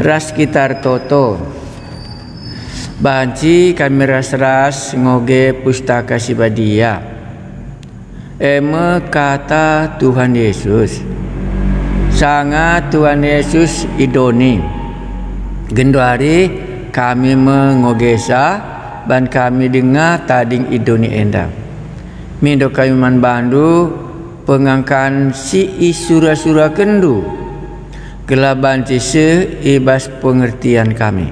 ras kitar toto banci kami ras ngoge pustaka sibadia kata Tuhan Yesus sangat Tuhan Yesus idoni genduari kami mengogesa dan kami dengar tading idoni enda mindo kami man bandu pengangkan si isura-sura kendu gelaban cise ibas pengertian kami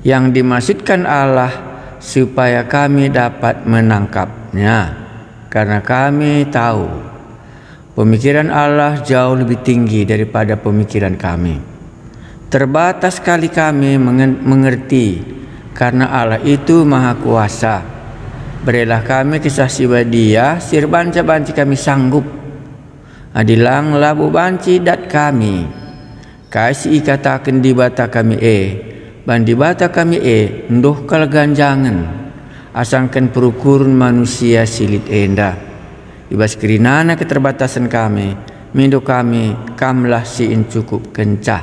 yang dimaksudkan Allah supaya kami dapat menangkapnya karena kami tahu pemikiran Allah jauh lebih tinggi daripada pemikiran kami. Terbatas sekali kami mengerti karena Allah itu maha kuasa. Berilah kami kesaksian Dia sir banci kami sanggup adilang labu banci dat kami kasih katakan di bata kami ban di bata kami nduh kal ganjangan asangkan perukurun manusia silit enda ibas kerinana keterbatasan kami mindo kami kamlah siin cukup kencah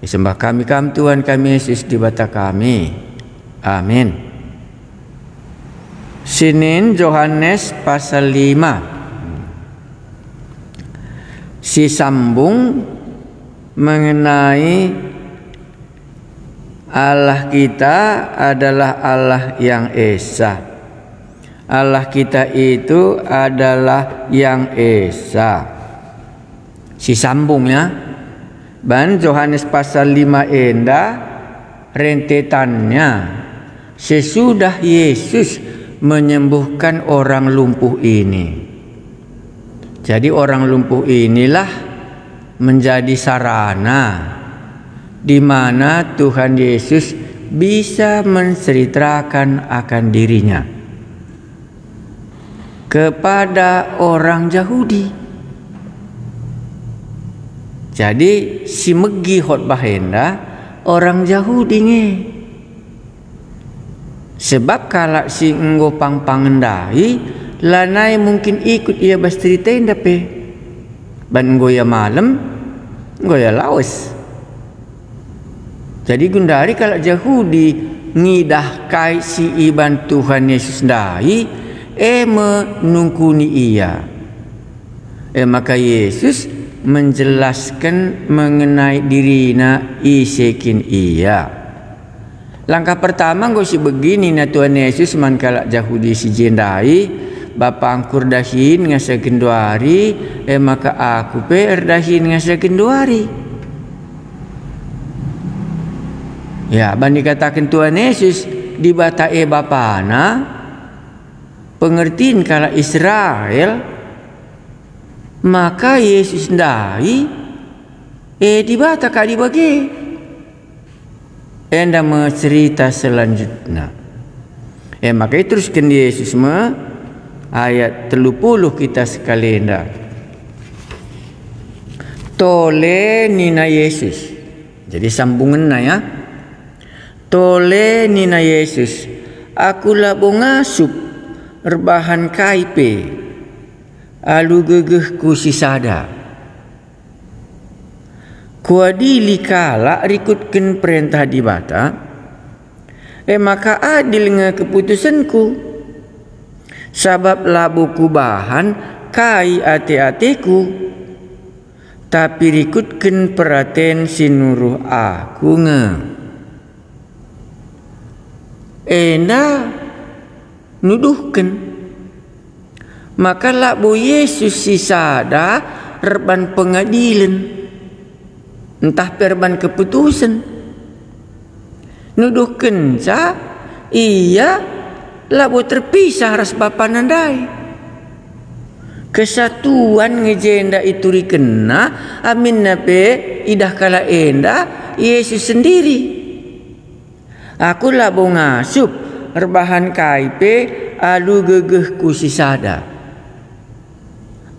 disembah kami kam Tuhan kami Yesus di bata kami amin. Sinin Yohanes pasal 5 si sambung mengenai Allah kita adalah Allah yang esa. Allah kita itu adalah yang esa. Si sambungnya ban Yohanes pasal 5 enda rentetannya sesudah Yesus menyembuhkan orang lumpuh ini. Jadi orang lumpuh inilah menjadi sarana di mana Tuhan Yesus bisa menceritakan akan dirinya kepada orang Yahudi. Jadi si megi khotbah enda orang Yahudi nge. Sebab kalau si enggo pang-pangendai lanai mungkin ikut ia berceritain dape ban goya malam goya laos. Jadi gundari kalau Yahudi ngidah kai si iban Tuhan Yesus dai menungkuni ia maka Yesus menjelaskan mengenai dirina isekin ia. Langkah pertama gue si begini na Tuhan Yesus man kalau Yahudi si jendai Bapa angkur dahin ngasa genduari maka aku dahin ngasa genduari. Ya ban dikatakan Tuhan Yesus di bata bapana pengertiin kalau Israel maka Yesus ndai di bata kali bagi enda mencerita selanjutnya maka itu teruskan Yesus ayat 30 kita sekali enda tole nina Yesus jadi sambungan ya tole nina Yesus aku labo ngasup rebahan kaipe alu gegeh ku sisada kuadili kala rikutkan perintah di bata maka adil nge keputusanku sabab labuku bahan kai ate-ateku tapi rikutkan peraten sinuruh aku nge enda nuduhkan maka labu Yesus sisada reban pengadilan entah perban keputusan nuduhkan sa iya labu terpisah ras bapa nandai kesatuan ngejenda itu rikena amin nape idah kala enda Yesus sendiri aku labu ngasup rebahan kaipe alu gegehku sisada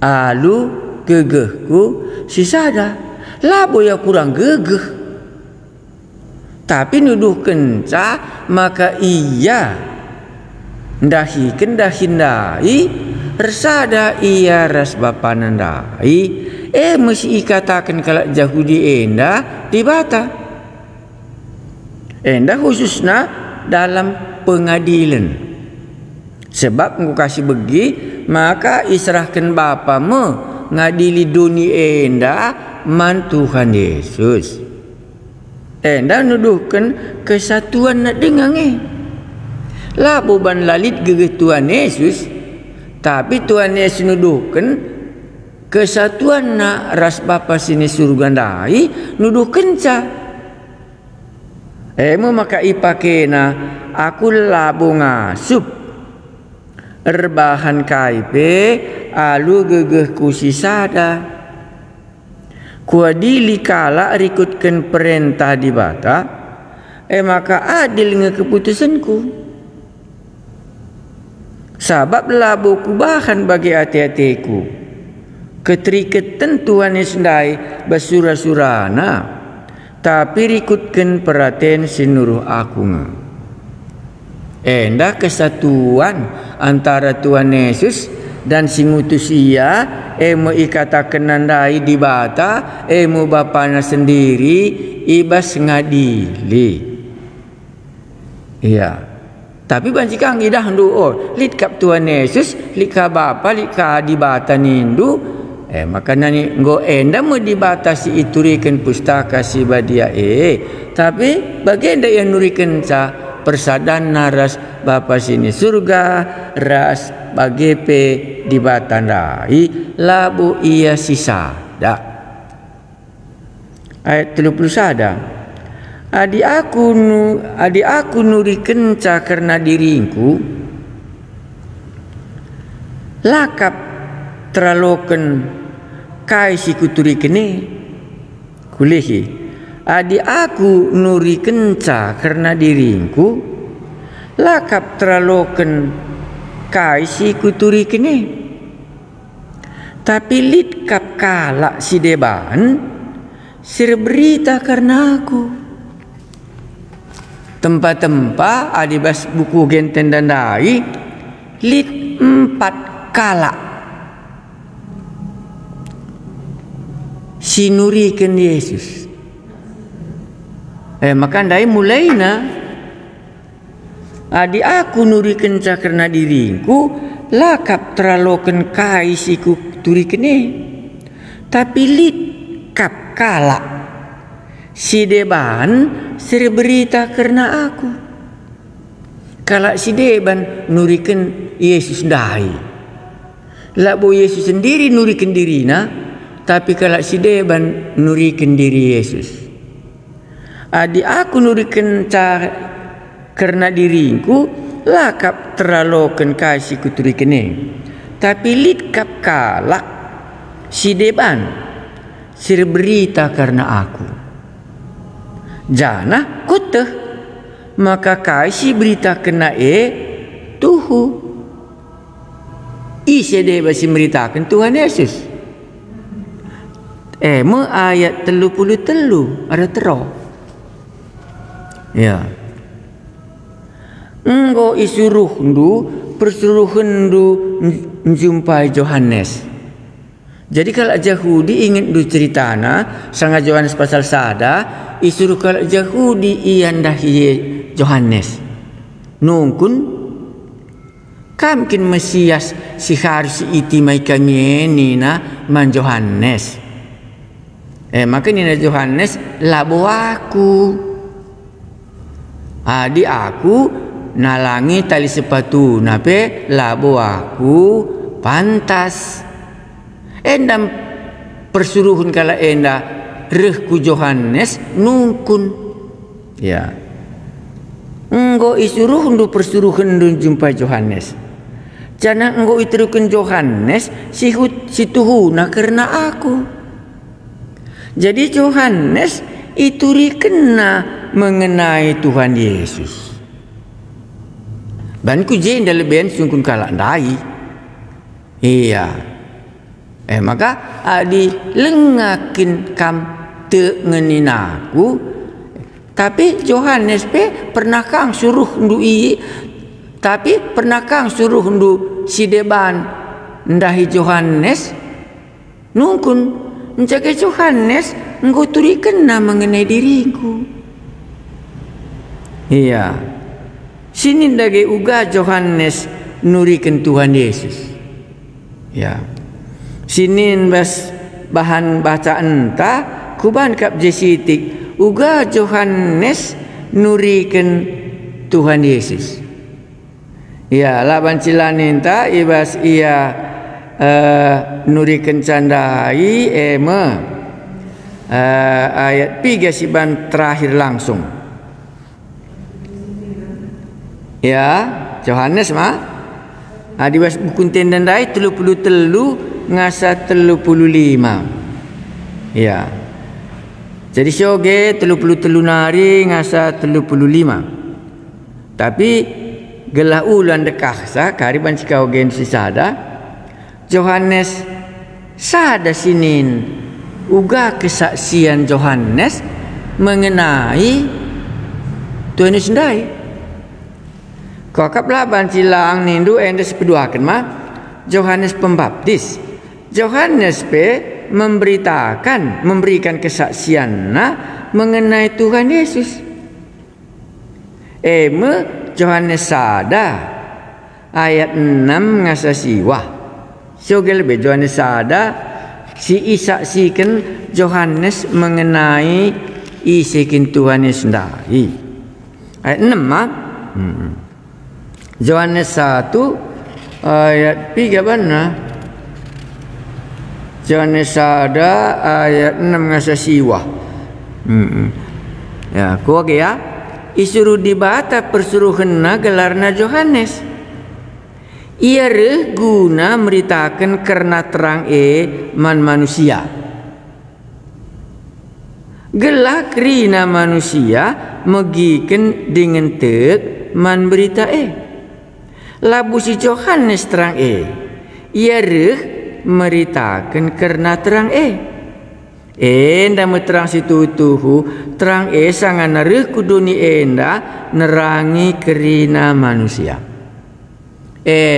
alu gegehku sisada labu ya kurang gegeh tapi nuduh kenca maka iya ndahi kendahindai resada iya ras bapa nandai mesti ikatakan kalau Yahudi enda di bata Enda khususnya dalam pengadilan. Sebab engkau kasih begi, maka israhkan bapa ngadili dunia enda man Tuhan Yesus. Enda nuduhkan kesatuan nak dengang lah buban lalit gegeh Tuhan Yesus, tapi Tuhan Yesus nuduhkan kesatuan nak ras bapa sini surga ndai nuduhkan ca. Maka ipakena aku labu ngasup erbahan kaipe alu gegeh kusisada kuadili kala rikutkan perintah di bata maka adil nge keputusanku sabab labu kubahan bagi hati-hatiku keterikatan Tuhan sendai basura-surana tapi rikutkan perhatian sinuruh aku enda kesatuan antara Tuhan Yesus dan singutus ia emu ikatakan nandai di bata emu bapana sendiri ibas ngadili. Iya. Tapi banjikang idah ndu lit kap Tuhan Yesus lit ka bapa lit ka di bata nindu maka nani ngo enda mo dibatasi iturikan pustaka si badia tapi bagian yang nurikan sa persadan naras bapa sini surga ras bagepe di batandai labu ia sisada. Ayat 31 Adi aku nurikan ca karena diriku lakap teralokan kai si kuturi kene kulihi adi aku nuri kenca karena diriku lakap teralokan kai si kuturi kene tapi lit kap kala si deban sir berita karena aku tempat-tempat adi bas buku genten dandai lit 4 kala sinurikan Yesus. Maka ndai mulai na adi aku nurikan ca karena diriku lakap teralokan kai siku turikan tapi lit kap kala si deban sir berita karena aku kala si deban nurikan Yesus ndai labu Yesus sendiri nurikan dirina tapi kalau si deban nurikan diri Yesus. Adi aku nurikan karena diriku lakap teralokan kasih kuturikan tapi lit kap kalak si deban sir berita karena aku. Jana kuteh maka kasih berita kena tuhu. Isi deba si beritakan Tuhan Yesus. Ayat 33 ada teruk. Ya. Engkau isuruh ndu persuruhan ndu menjumpai Yohanes. Jadi kalau Yahudi ingin ndu ceritana sangat Yohanes pasal sada isuruh kalau Yahudi iandahi Yohanes. Nungkun kamkin Mesias si harus iti mai kami ini na man Yohanes. Maka ni Yohanes labo aku. Adi aku nalangi tali sepatu nape labo aku pantas. Endam persuruhan kala enda rehku Yohanes nungkun. Ya. Engkau isuruh ndu persuruhan ndu jumpa Yohanes. Jana engkau iturukan Yohanes si tuhuna karena aku. Jadi Yohanes itu kena mengenai Tuhan Yesus. Dan ku jen dalam ben sungkun kalak dai. Iya. Maka adi lengakin kam te ngeninaku. Tapi Yohanes pe pernah kang suruh ndui. Tapi pernah kang suruh ndu si deban ndahi Yohanes nungkun menjaga Yohanes engkau turikan mengenai diriku. Iya. Sini dagi uga Yohanes nurikan Tuhan Yesus. Ya. Sini bas bahan bacaan ta kuban kap jesitik uga Yohanes nurikan Tuhan Yesus. Ya, laban cilanin ta ibas ia nurikan candai ayat 3 siban terakhir langsung. Ya, Yohanes dibas buku tendandai 33 ngasa 35. Ya. Jadi syoge 33 nari ngasa 35. Tapi gelah ulan dekah sa kariban cikau gen sisada Yohanes sada sinin uga kesaksian Yohanes mengenai Tuhan Yesus sendiri. Kakap laban cilang nindu endes peduakan Yohanes Pembaptis. Yohanes memberikan kesaksian mengenai Tuhan Yesus. Yohanes sada ayat 6 ngasa siwah. So gelbe Yohanes sada si isaksikan Yohanes mengenai isikin Tuhan Yesus sendiri. Ayat 6 Yohanes 1 ayat 3 mana? Yohanes sada ayat 6 ngasa siwah. Ya, ku okey ya. Isuruh dibata persuruhan gelarna Yohanes. Ia guna meritakan kerana terang man manusia. Gelah kerina manusia megiken dengan tek man berita labu si Yohanes terang ia meritakan kerana terang enda terang situ tuhu terang sangat nareh kuduni enda nerangi kerina manusia.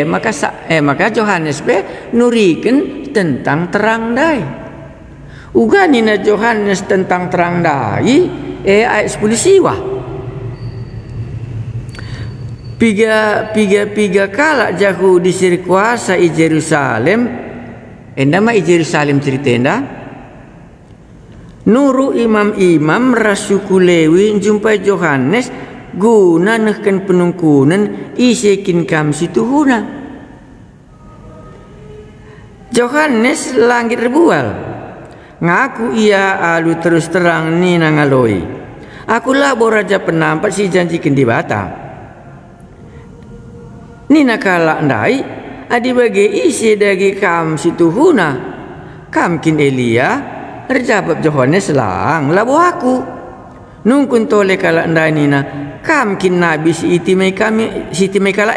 Maka Yohanes nurikan tentang terang dai. Uga nina Yohanes tentang terang dai ayat 10 siwah. Piga kala jahu disir kuasa i Jerusalem. Enda i Jerusalem cerita enda. Nuru imam-imam rasuku Lewi jumpai Yohanes guna nehkan penungkunan isekin kam situhuna. Yohanes langit rebual ngaku ia alu terus terang ni nangaloi. Akulah boraja penampat si janjikan di bata. Nina kala ndai adi bagi isi dagi kam situhuna kam kin Elia terjawab Yohanes lang labu aku nungkun tole kala ndai nina kam kin nabi si itimai kala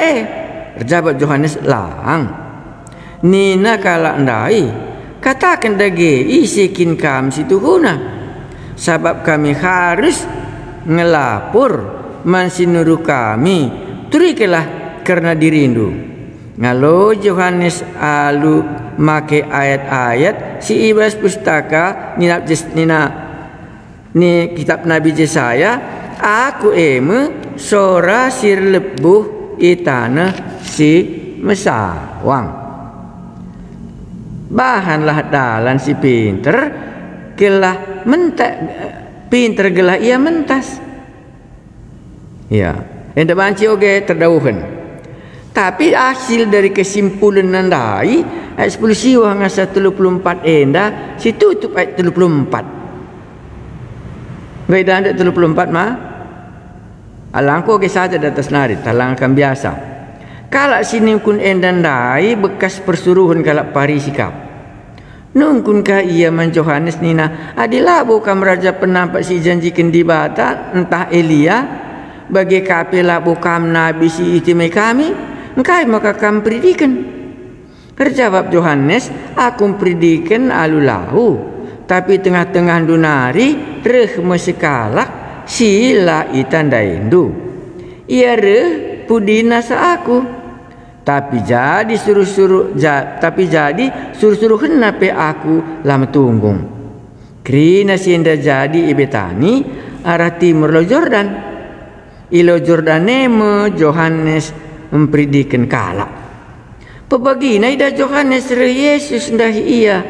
terjawab Yohanes lang nina kala ndai katakan dagi isi kin kam situhuna sebab kami harus ngelapor mansinuru kami turikelah karena dirindu. Ngalo Yohanes alu make ayat-ayat si ibas pustaka ni kitab Nabi Yesaya aku sora sir lebuh itana si mesawang. Bahanlah dalan si pinter gelah mentak pinter gelah ia mentas. Ya, enda banci oge terdauhan. Tapi hasil dari kesimpulan nandai ayat 10 siwah ngasa 34 enda si tutup ayat 34. Beda ayat 34 alangko ke saja di atas nari talangkan biasa. Kalau sini kun enda ndai bekas persuruhan kalak parisikap. Nungkun ka ia man Yohanes nina adilah bukan raja penampak si janjikan di bata entah Elia bagi kapilah bukan nabi si itimai kami. Engkai maka kam predikan. Terjawab Yohanes, aku predikan alulahu. Tapi tengah-tengah dunari reh mesekalak sila itandaindu. Ia reh pudina sa aku. Tapi jadi suruh-suruh henna pe aku lama tunggung. Krina sienda jadi ibetani arah timur lo Jordan. ilo Jordaneme Johannes mempridikan kalak. Pebagina ida Johannes re Yesus dah ia.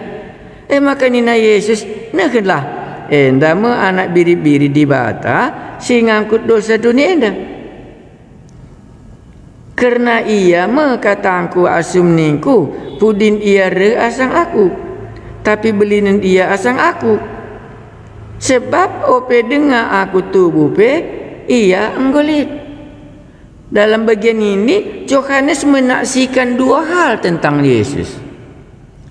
Maka nina Yesus naklah endama anak biri-biri di bata si ngangkut dosa dunia enda. Kerana ia makatangku asum ningku pudin ia re asang aku, tapi belinen ia asang aku. Sebab ope dengar aku tubuh pe ia enggolit. Dalam bagian ini Yohanes menaksikan dua hal tentang Yesus.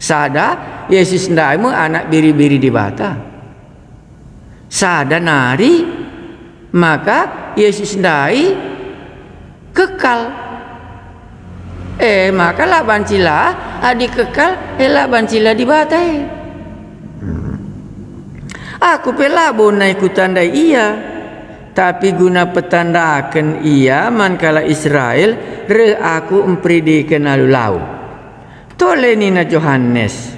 Sada Yesus ndaima anak biri-biri di bata. Sada nari maka Yesus ndai kekal. Maka lah bancila adik kekal lah bancila di bata. Aku pelabo naik kutandai ia. Tapi guna petandakan ia mankala Israel re aku empridikan lalu lau. Tole nina Johannes.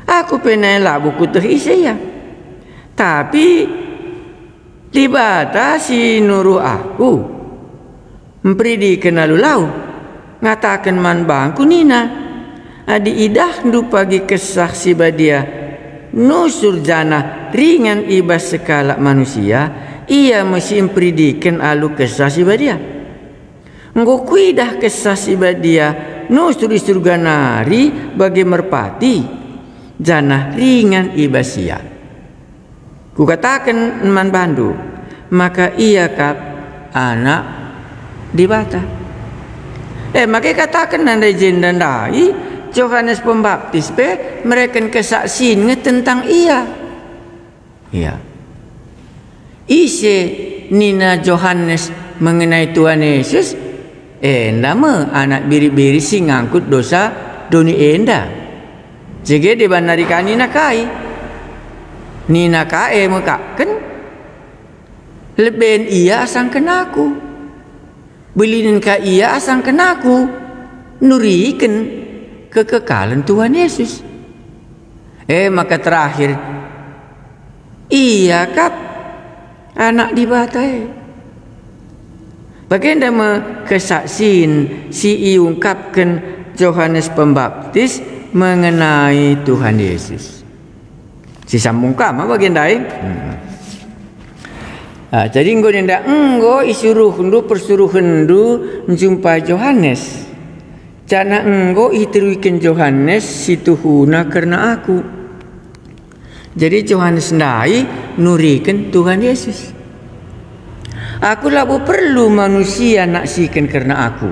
Aku penela buku terisia. Tapi libata si nuru aku empridikan lalu lau. Ngatakan man bangku nina. Adi idah ndu pagi kesaksi badia. Nusur jana ringan ibas sekala manusia. Ia mesti mempridikan alu kesah si badia. Engkau kuidah kesah si badia nusuri surga nari bagi merpati janah ringan ibasia. Ku katakan man bandu maka ia kap anak di bata. Maka katakan nandai jendan dai Yohanes Pembaptis pe mereka kesaksian tentang ia. Iya. Ise nina Yohanes mengenai Tuhan Yesus nama anak biri-biri si ngangkut dosa doni enda. Jadi di banarikan nina kai nina kai mekaken leben ia asang kenaku belinin ka ia asang kenaku nuriken kekekalan Tuhan Yesus. Maka terakhir iya kap anak di batai. Bagaimana kesaksian si iungkapkan Yohanes Pembaptis mengenai Tuhan Yesus. Si sambung kama bagian lain. Jadi enggo isuruh hendu persuruh hendu menjumpa Yohanes. Cana enggo itiruikan Yohanes situhuna karena aku. Jadi Yohanes ndai nurikan Tuhan Yesus. Aku labu perlu manusia naksikan karena aku.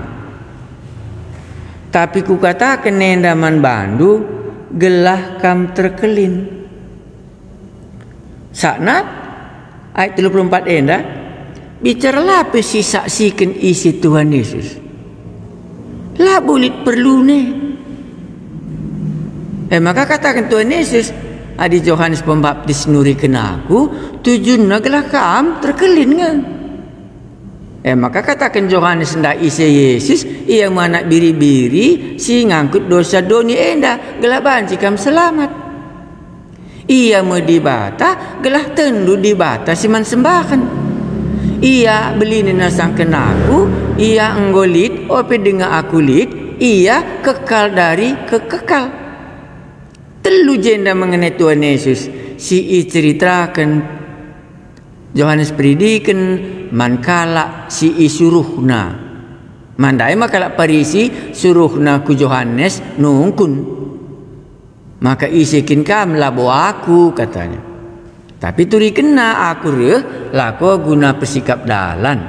Tapi ku katakan nendaman bandu gelah kam terkelin. Sakna ayat 34 enda bicaralah pesi saksikan isi Tuhan Yesus. Labu lit perlu ne. Maka katakan Tuhan Yesus Adi Yohanes Pembaptis nuri kena aku tujuan nagalah kam terkelin kan. Maka katakan Yohanes ndak isi Yesus ia anak biri-biri si ngangkut dosa doni enda gelah banci kam selamat. Ia medibata gelah tendu dibata siman sembahan. Ia beli nasang kenaku ia enggolit ope dengar aku lit ia kekal dari kekekal. Telu jenda mengenai Tuhan Yesus si ceritakan Yohanes pridikan mankala si suruhna mandai makala parisi suruhna ku Yohanes nungkun maka isikin kam labo aku katanya. Tapi turi kena aku re lako guna persikap dalan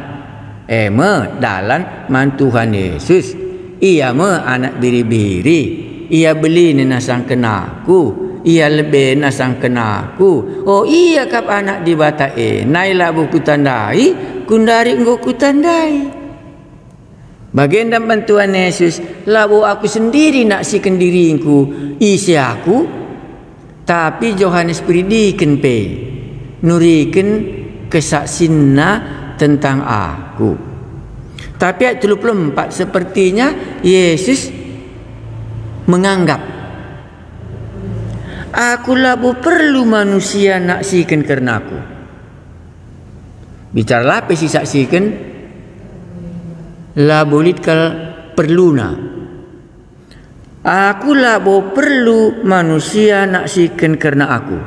dalan man Tuhan Yesus ia anak biri-biri. Ia beli nasang kenaku, ia lebih nasang kenaku. Oh iya kap anak di bata nailah buku tandai, kundari engkau kutandai. Bagian dan bantuan Yesus, labu aku sendiri naksikan diriku, isi aku, tapi Yohanes pridikan pe, nurikan kesaksianna tentang aku. Tapi ayat 34 sepertinya Yesus menganggap aku labu perlu manusia naksikan karena aku. Bicara lapis disaksikan la bolit kal perluna. Aku la bo perlu manusia naksikan karena aku.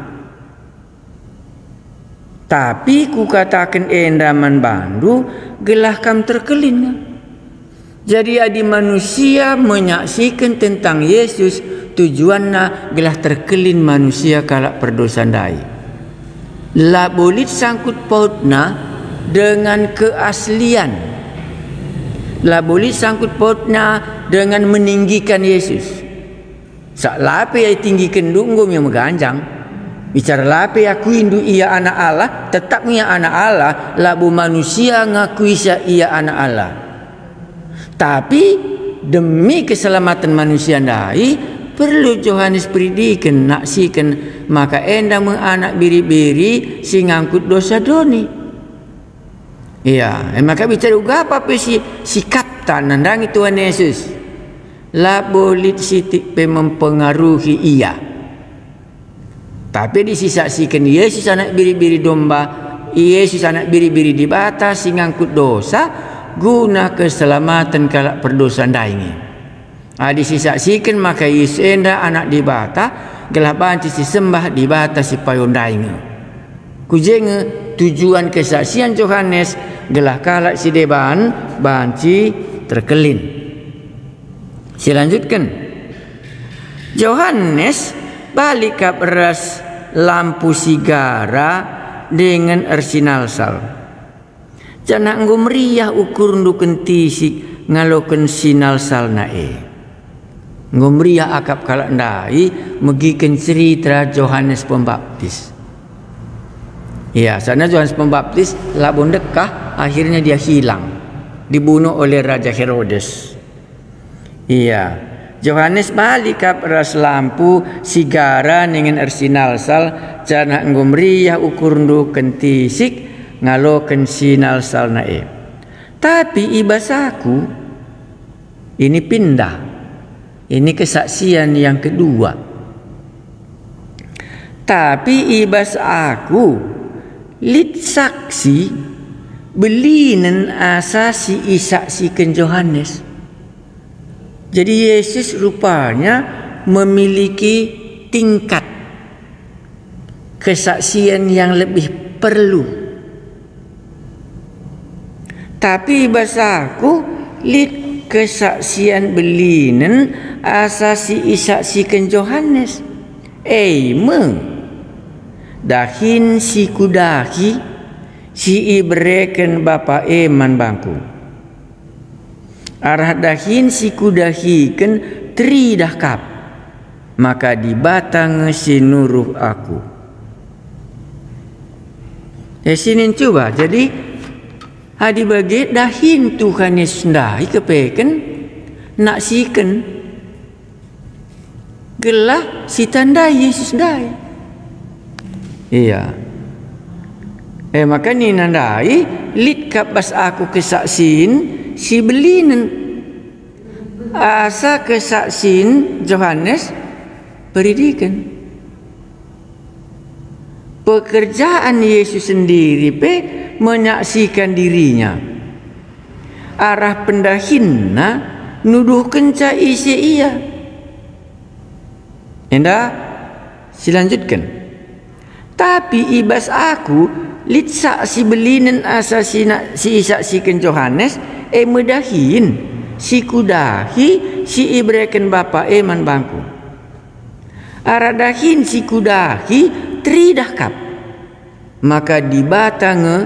Tapi ku katakan endaman bandu gelah kam terkelin. Jadi adi manusia menyaksikan tentang Yesus, tujuannya gelah terkelin manusia kalak perdosan dai. La bolit sangkut pautna dengan keaslian. La bolit sangkut pautna dengan meninggikan Yesus. Sak lape ai tinggikan dunggum yang meganjang. Bicara lape aku indu ia anak Allah, tetap ia anak Allah, labu manusia ngakui ia anak Allah. Tapi demi keselamatan manusia ndai perlu Yohanes peridikan naksikan maka enda menganak biri-biri sing ngangkut dosa doni. Iya, maka bicara juga apa si kapten nandangi Tuhan Yesus. La bolit sitik pe mempengaruhi ia. Tapi disaksikan Yesus anak biri-biri domba, Yesus anak biri-biri di batas sing ngangkut dosa guna keselamatan kalak perdosan daingi. Disaksikan maka Yesus enda anak di bata gelah banci si sembah di bata si payon daingi. Kujenge tujuan kesaksian Yohanes gelah kalak si deban banci terkelin. Silanjutkan. Yohanes balik ke beras lampu sigara dengan ersinal sal. Jana nggo meriah ukur nduken tisik ngaloken sinal sal nae. Nggo meriah akap kalak ndai megiken cerita Yohanes Pembaptis. Ya, sana Yohanes Pembaptis labon dekah akhirnya dia hilang, dibunuh oleh Raja Herodes. Iya, Yohanes balik ke beras lampu sigara dengan ersinal sal jana nggo meriah ukur nduken tisik ngaloken sinal sal nae. Tapi ibasaku ini pindah. Ini kesaksian yang kedua. Tapi ibas aku lit saksi belinen asasi isaksikan Yohanes. Jadi Yesus rupanya memiliki tingkat kesaksian yang lebih perlu. Tapi bahasaku lit kesaksian belinen asasi isaksikan Yohanes. Dahin si kudahi si ibreken bapa eman bangku. Arah dahin si kudahiken tri dahkap. Maka dibatang sinuruh aku. Sini coba jadi hadi bagi dahin Tuhan Yesus ndai kepeken naksikan gelah si tanda Yesus ndai. Iya. Maka ni nandai lit kapas aku kesaksin si belinen asa kesaksin Yohanes peridikan. Pekerjaan Yesus sendiri menyaksikan dirinya. Arah pendahinna nuduh kenca isi ia. Enda silanjutkan. Tapi ibas aku lit saksi belinen asa si saksikan Yohanes medahin si kudahi si ibreken bapa eman bangku. Arah dahin si kudahi tri dahkap. Maka dibatang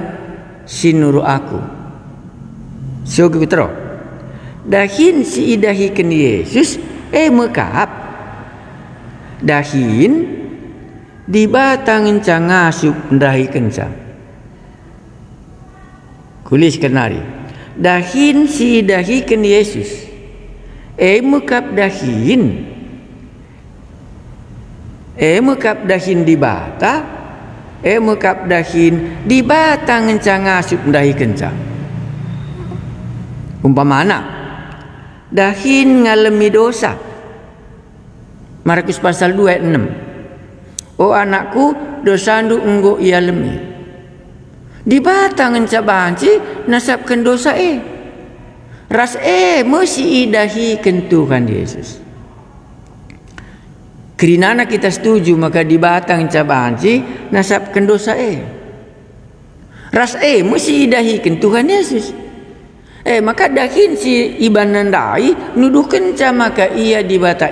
sinuru aku. So kita dahin si idahikan Yesus mekap. Dahin dibatang encang ngasup ndahi kencang. Kulis kenari. Dahin si idahikan Yesus mekap dahin. Mekap dahin di bata, mekap dahin di batang encang ngasup ndahi kencang. Umpamana dahin ngalemi dosa. Markus pasal 2 ayat 6. Oh anakku, dosandu enggo ia lemi. Di batang banci nasabkan dosa ras mesti idahikan Tuhan Yesus. Kerana kita setuju maka di batang banci nasabkan dosa ras mesti idahikan Tuhan Yesus. Maka dahin si iban nandai nuduhkan maka ia di bata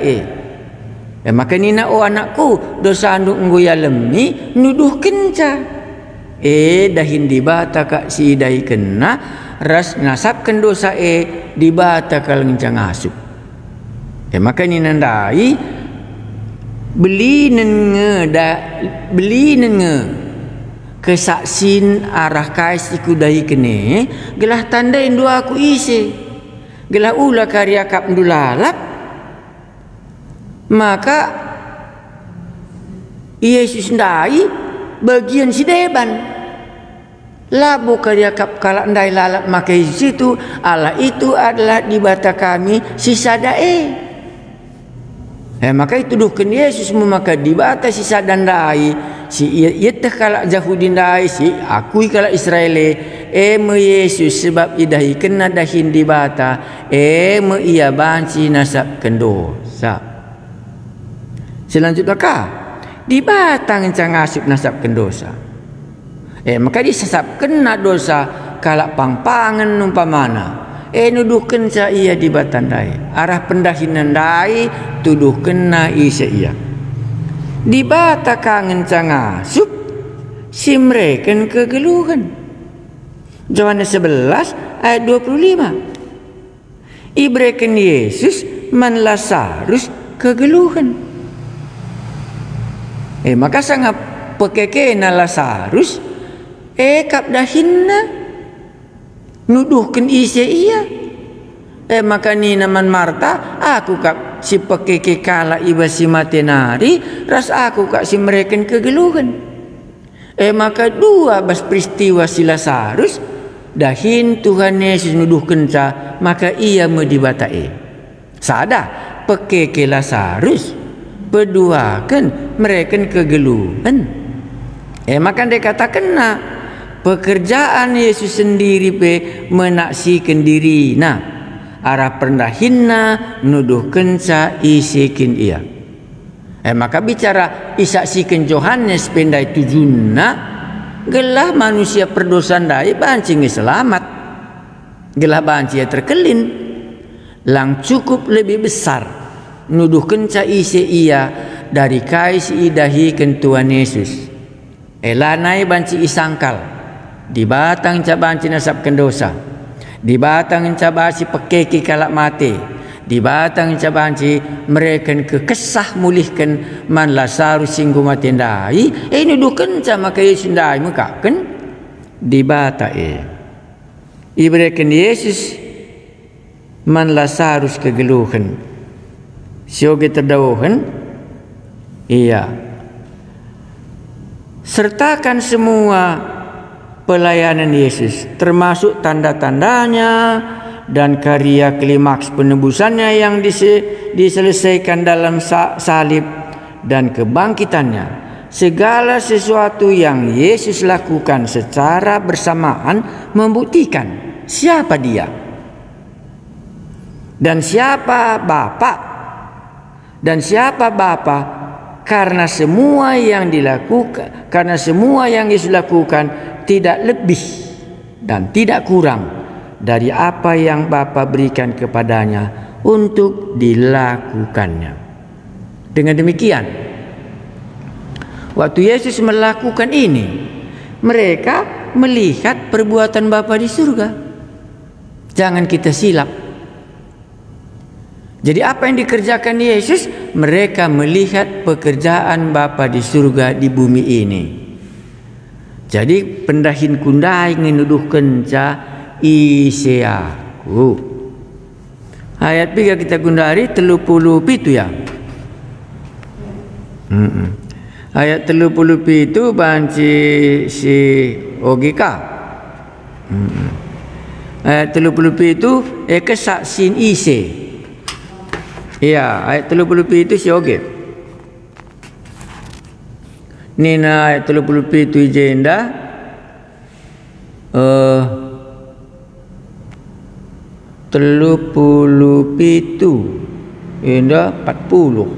maka nina anakku dosa anduk ngoya lemi nuduhkan dahin di bata kak si idai kena ras nasabkan dosa di bata kalang asup. Maka ni nandai beli nenge kesaksin arah kais ikudai kene gelah tanda indu aku isi gelah ula karya kap ndulalap maka Yesus ndai bagian si deban labu karya kap kalak ndai lalap maka situ Allah itu adalah di bata kami sisa dae maka itu duhkan Yesus maka di bata sisa dan dai si ia teh kalak Yahudi dai si akui kalak Israel me Yesus sebab idahi kena dahin di bata me ia banci nasab kendosa. Selanjutnya di batang asup nasabkan dosa. Maka disasap kena dosa kalak pangpangan umpamana. Nuduhkan ia di batandai. Arah pendahinan dai tuduh kena isa ia. Di bata kangen asup si mereka kegeluhan. Yohanes 11 ayat 25. Ibreken Yesus man Lazarus kegeluhan. Maka sangat pekekena Lazarus kap dahinna nuduhkan isi iya maka ni naman Marta aku kap si pekeke kala iba si matenari ras aku kap si mereka kegeluhan maka dua bas peristiwa si Lazarus dahin Tuhan Yesus nuduhkan maka ia medibatai sada pekeke Lazarus berduakan mereka kegeluhan maka dia katakan pekerjaan Yesus sendiri menaksikan diri arah perndahinna nuduhkan isikin ia maka bicara isaksikan Yohanes pendai tujunna gelah manusia perdosan dai bancing selamat gelah banci terkelin lang cukup lebih besar nuduhkan isi ia dari kais idahi Tuhan Yesus elanai banci isangkal di batang banci nasabkan dosa di batang banci pekeki kalak mati di batang banci mereka kekesah mulihkan man Lazarus singgu mati ndai nuduhkan maka Yesus ndai mekakan di bata ibrekan Yesus man Lazarus kegeluhan sioge terdauhan iya sertakan semua pelayanan Yesus termasuk tanda-tandanya dan karya klimaks penebusannya yang diselesaikan dalam salib dan kebangkitannya segala sesuatu yang Yesus lakukan secara bersamaan membuktikan siapa dia dan siapa Bapa karena semua yang Yesus lakukan tidak lebih dan tidak kurang dari apa yang Bapa berikan kepadanya untuk dilakukannya. Dengan demikian waktu Yesus melakukan ini mereka melihat perbuatan Bapa di surga. Jangan kita silap. Jadi apa yang dikerjakan Yesus? Mereka melihat pekerjaan Bapa di surga di bumi ini. Jadi pendahin kundai menuduhkan isi aku. Ayat 3 kita kundari 30 itu ya. Ayat 30 itu banci si OGK. Ayat 30 itu kesaksin isi. Ya, ayat 30 itu si oge. Nina ayat 30 itu jenda pitu indah 40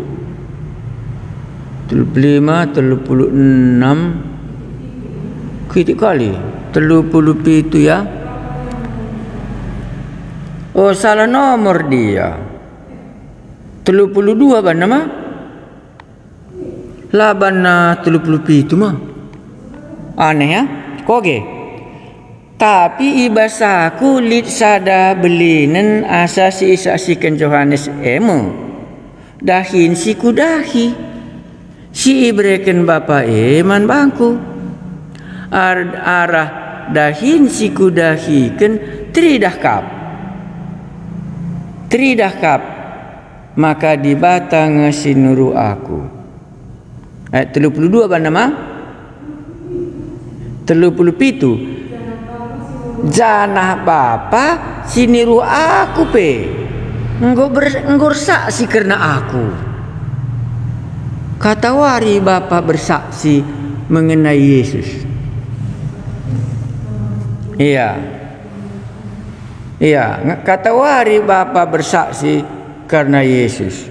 35 36 kritik kali 30 pitu ya. Oh, salah nomor dia. 32 ban nama. Laban 30 pitu mah. Aneh ya? Koge. Tapi ibasaku lit sada belinen asasi isaksikan Johannes emo. Dahin si kudahi. Si ibreken bapa man bangku. Arah dahin si kudahi ken tridahkap. Tridahkap maka dibatang sinuru aku. Ayat 32 apa nama? 37. Janah bapa siniru aku pe. Engkau bersaksi karena aku. Kata wari bapa bersaksi mengenai Yesus. Iya, kata wari bapa bersaksi karena Yesus.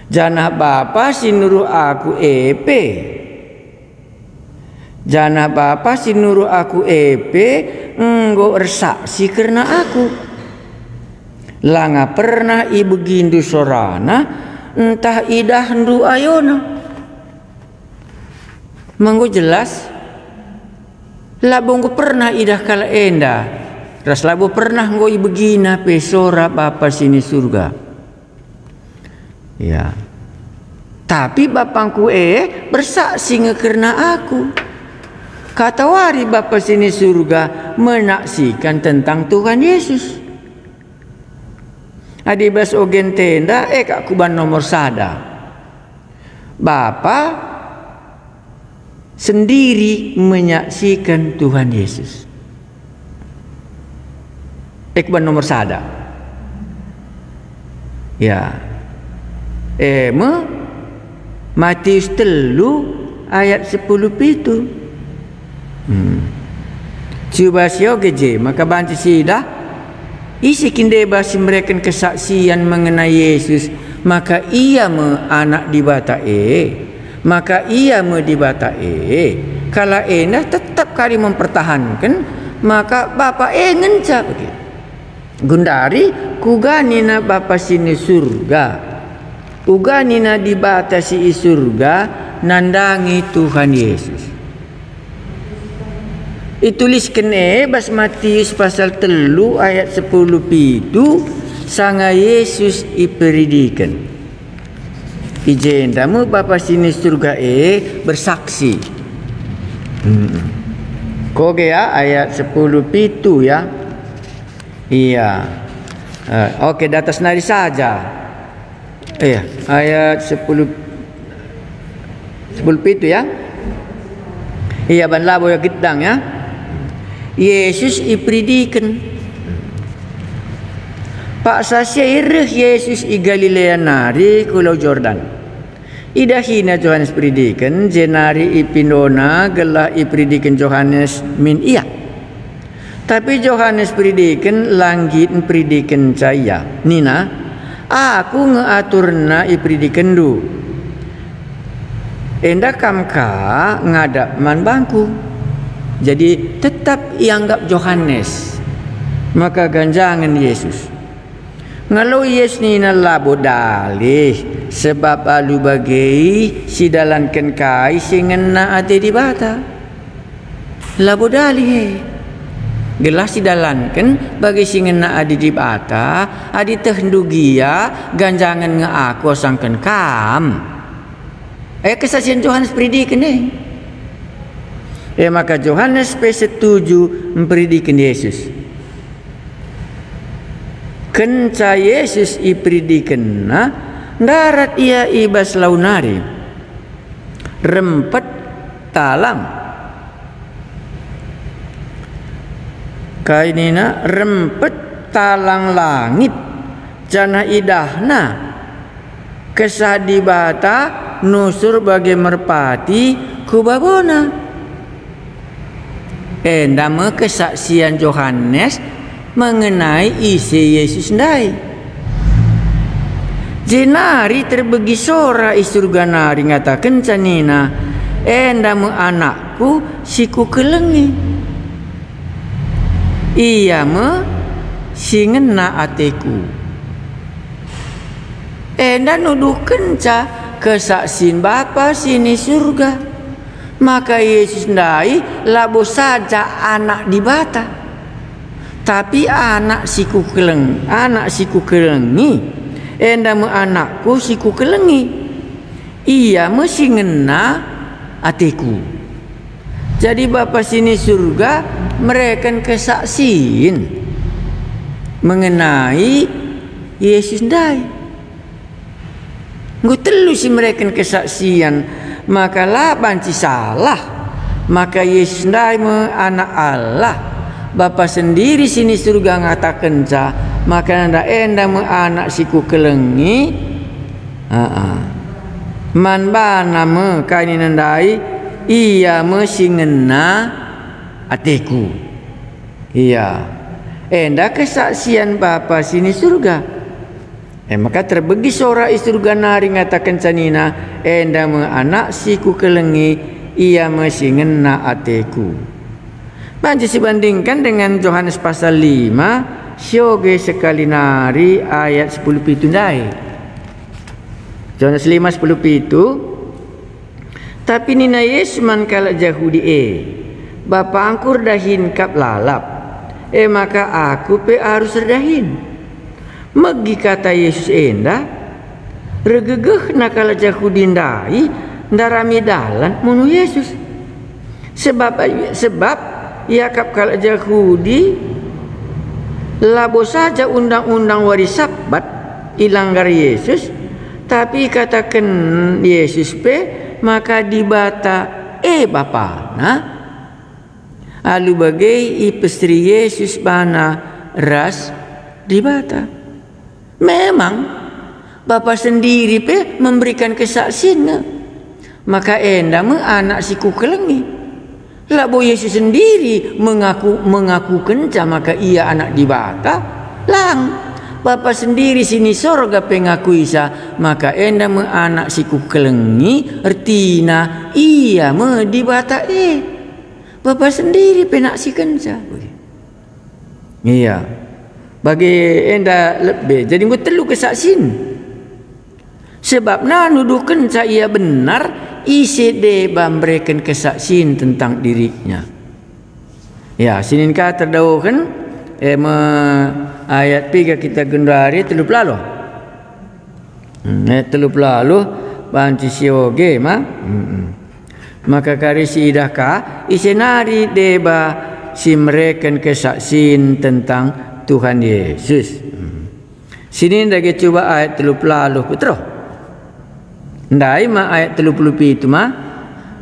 Janah bapa sinuru aku epe. Janah bapa sinuru aku epe enggo bersaksi karena aku. Langa pernah ibu gindu sorana entah idah ndu ayona. Manggo jelas labong ko pernah idah kala enda. Ras labo pernah ngo ibegina pesora bapa sini surga. Ya. Tapi bapangku bersaksi karena aku. Kata wari bapa sini surga menaksikan tentang Tuhan Yesus. Adibas ogen tenda kak kuban nomor sada. Bapa sendiri menyaksikan Tuhan Yesus. Ekban nomor sada. Ya. Matius 3 ayat 10 pitu. Cuba sio geje maka banci sida isi kinde basi mereka kesaksian mengenai Yesus, maka ia anak di bata maka ia di bata kala enak tetap kali mempertahankan, maka bapa ngenca begitu. Gundari kuganina bapa sini surga, uganina di bata si surga nandangi Tuhan Yesus. Ituliskan bas Matius pasal 3 ayat 10 pitu sanga Yesus iperidikan. Ijendamu bapa sini surga bersaksi. Koge ya ayat 10 pitu ya. Iya. Oke, di atas nari saja. Iya, ayat 10 pitu ya. Iya, ban labo ya gidang ya. Yesus ipridikan. Pak sasyairih Yesus i Galilea nari kulau Jordan. Idahina Johannes pridikan jenari ipindona gelah ipridikan Johannes min iya. Tapi Johannes pridikan langit pridikan caya. Nina, aku ngeaturna ipridikan du. Endak kamka ngadap man bangku. Jadi tetap ianggap Johannes. Maka ganjangan Yesus. Ngalau Yesus ni nalabo dalih sebab alu bagai si dalankan kai singena ate di bata. Labo dalih. Gelas si dalankan bagi singena ade di bata, adi tehndugia ganjangan ngaku sangkan kam. Kesaksian Johannes pridikan maka Johannes setuju mempridikan Yesus. Kenca Yesus ipridikan darat ia ibas launari rempet talang kainina rempet talang langit jana idahna kesadibata nusur bagai merpati kubabona. Nama kesaksian Yohanes mengenai isi Yesus ndai. Jenari terbegi sora isurga nari ngatakan canina, nama anakku siku kelengi. Iya me si ngena ateku. Nuduh kenca kesaksin Bapa sini surga. Maka Yesus ndai labo saja anak di bata, tapi anak siku kelengi. Nama anakku siku kelengi. Iya mesti ngena atiku. Jadi Bapa sini surga mereka kesaksin mengenai Yesus ndai. Ngu telu si mereka kesaksian. Maka lah banci salah. Maka Yesus ndai anak Allah. Bapa sendiri sini surga ngatakan ca. Maka nanda anak siku kelengi. Man bana me kaini nandai. Iya mesti ngena atiku. Iya. Enda kesaksian Bapa sini surga. Maka terbegi sora surga nari ngatakan canina, nama anak siku kelengi, ia mesti ngena atiku. Banci dibandingkan dengan Yohanes pasal 5, syoge sekali nari ayat 10 pitu ndai. Yohanes 5:10 pitu. Tapi nina Yesus man kalak Yahudi Bapa angkur dahin kap lalap. Maka aku pe harus redahin. Megi kata Yesus enda regegeh nakala Yahudi ndai ndarami dalan munu Yesus. Sebab ia kap kala Yahudi labo saja undang-undang waris sabat ilanggar Yesus, tapi katakan Yesus pe maka dibata Bapa nah alu bagai ipestri Yesus bana ras dibata. Memang Bapa sendiri pe memberikan kesaksian. Maka anak siku kelengi. Labo Yesus sendiri mengaku kenca maka ia anak dibata. Lang Bapa sendiri sini sorga pengaku isa maka anak siku kelengi artina ia dibata Bapa sendiri penak si kenca. Iya. Bagi enda lebih jadi gue telu kesaksin. Sebab nuduhkan saya benar isi deba memberikan kesaksin tentang dirinya. Ya, sinin ka terdauhkan ayat 3 kita gendari teluk lalu. Teluk lalu banci sioge maka karisi idaka isi nari deba si mereka kesaksin tentang Tuhan Yesus. Sini lagi coba ayat 30 putra. Ndai ayat 30 itu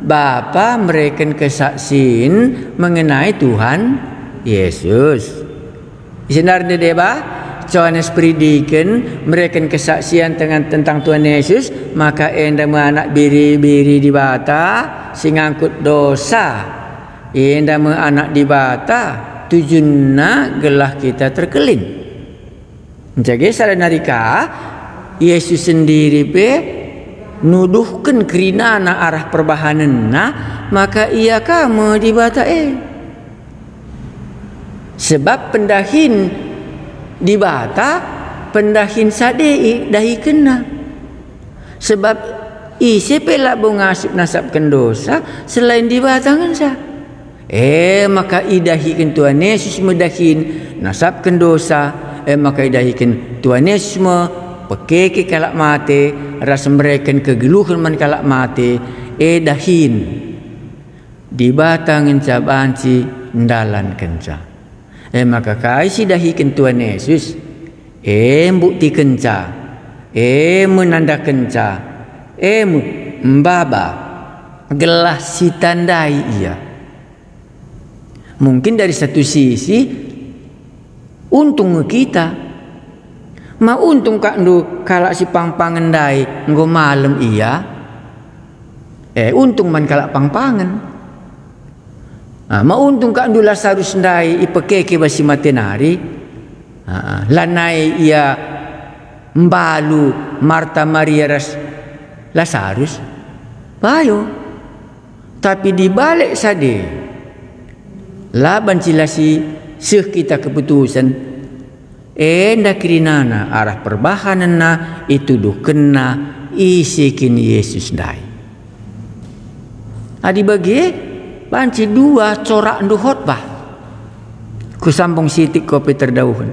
Bapa mereka kesaksin mengenai Tuhan Yesus. Sinar de deba Johannes predikan mereka kesaksian tentang Tuhan Yesus, maka anak biri-biri di bata sing angkut dosa. Anak di bata tujuannya gelah kita terkelin. Jadi salah narika Yesus sendiri pe nuduhkan kerinana arah perbahananna maka ia kamu dibata sebab pendahin dibata pendahin sade dahi kena sebab isi pelak bungasip nasabkan dosa selain dibatangan sah. Maka idahikan Tuhan Yesus medahin nasabkan dosa. Maka idahikan Tuhan Yesus pekeke kalak mati rasa mereka kegeluhan man kalak mati dahin dibatangan cabanci ndalan kenca. Maka kaisi dahikan Tuhan Yesus bukti kenca menanda kenca mbaba gelah si tandai ia. Mungkin dari satu sisi untung kita, untung kak ndu kalak si pang-pangan dai nggo malam iya, untung man kalak pang-pangan. Mauntung ka andu Lazarus ndai ipekeke basi matenari. Lanai ia mbalu Marta Maria Lazarus. Bayo. Tapi dibalik sade. Laban cilasi seh kita keputusan. Enda kirinana arah perbahanan na itu do kena isikin Yesus ndai. Adi bagi banci dua corak ndu khotbah. Kusambung sitik kopi terdauhan.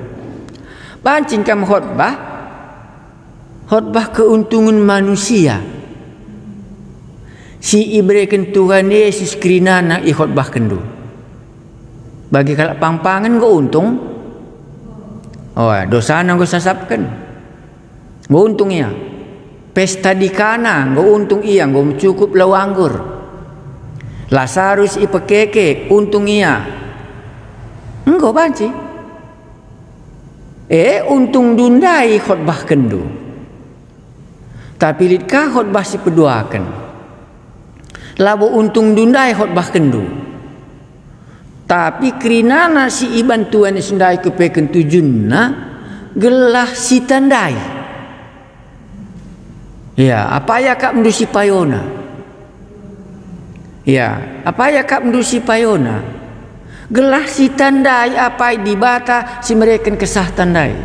Bancin kam khotbah keuntungan manusia. Si ibrekan Tuhan Yesus kirinana i khotbah kendu. Bagi kalak pangpangan go untung. Dosa na go sasapkan. Go untung iya. Pesta di kana go untung iya go cukup lau anggur. Lazarus ipekeke untung iya. Engko banci. Untung dundai khotbah kendu. Tapi litkah khotbah si peduakan. Labo untung dundai khotbah kendu. Tapi kerinana si iban Tuhan sendai kepeken tujunna gelah si tandai. Ya, apa ya kak mendusi payona? Ya, apa ya kak mendusi payona? Gelah si tandai apa di bata si mereka kesah tandai.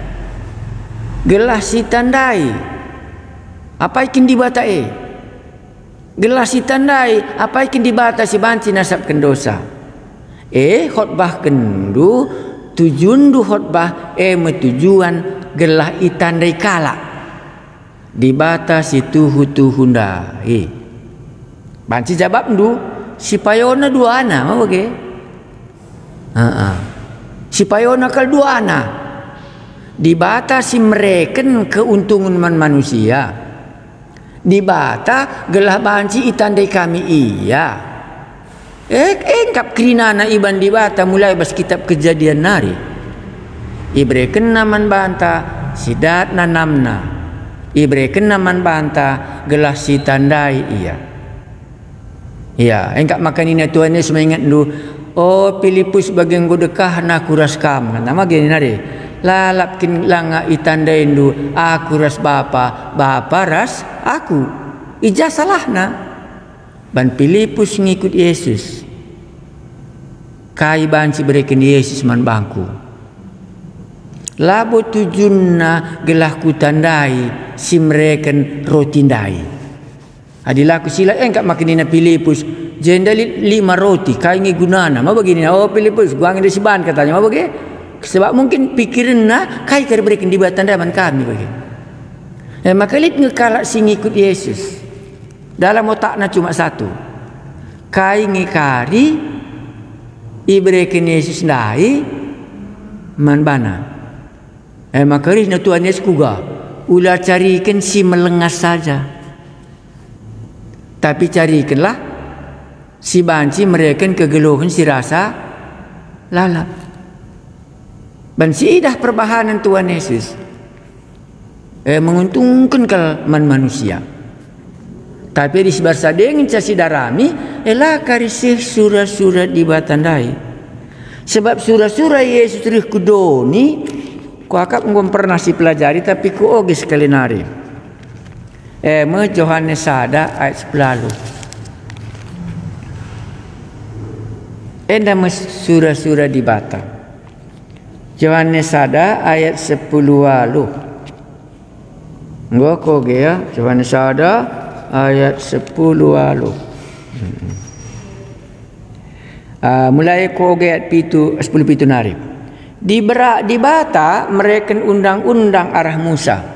Gelah si tandai apa ikin di bata Gelah si tandai apa ikin di bata si banci nasab kendosa. Khotbah kendu tujuan du khotbah metujuan gelah itandai kala di bata si tuhu-tuhunda. Banci jawab ndu si payona dua anak mau bagi. Si payona kal dua anak. Di bata si mereken keuntungan manusia. Di bata gelah banci itandai kami iya. Engkap kerinana iban di bata mulai bas kitab Kejadian nari. Ibreken naman banta sidat nanamna. Ibreken naman banta gelah si tandai iya. Ya, engkap makan ini Tuhan Yesus mengingat dulu. Filipus bagian godekah na kuras kam. Nama gini nari. Lalapkin langa itandain du aku ras bapa ras aku. Ija salah na. Ban Filipus ngikut Yesus. Kai banci berikan Yesus man bangku. Labo tujunna gelah ku tandai si mereken rotindai. Adilaku sila engkak makinina Filipus jendali 5 roti kai ngi gunana ma begini Filipus guang di siban katanya ma bagi sebab mungkin pikirinna kai kar berikan di batan daman kami bagi maka lit ngekalak si ngikut Yesus dalam otakna cuma satu kai ngikari ibrekan Yesus ndai man bana maka risna Tuhan Yesus kuga ulah carikan si melengas saja. Tapi carikanlah si banci mereka kegeluhan si rasa lalap. Dan si idah perbahanan Tuhan Yesus menguntungkan kalman manusia. Tapi di sebar sadeng casi darami elah karisih surah-surah di batandai. Sebab surah-surah Yesus rih kudoni ku akak ngom pernah si pelajari tapi ku oge sekali nari. Yohanes sada ayat 10. Enda surah-surah di bata. Yohanes sada ayat 10 lalu. Ngoko ge ya, Yohanes sada ayat 10 lalu. Mulai ko ge ayat 10 nari. Di bata mereka undang-undang arah Musa.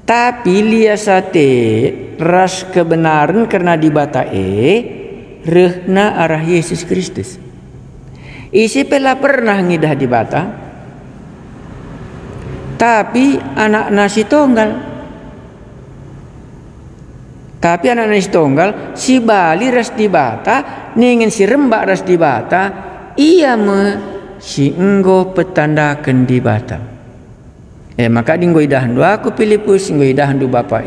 Tapi liasate ras kebenaran karena dibata rehna arah Yesus Kristus. Isi pela pernah ngidah dibata. Tapi anak nasi tonggal. Tapi anak nasi tonggal si bali ras dibata ningen si rembak ras dibata ia si enggo petandakan dibata. Maka dinggo idahan dua aku Filipus nggo idahan du bapa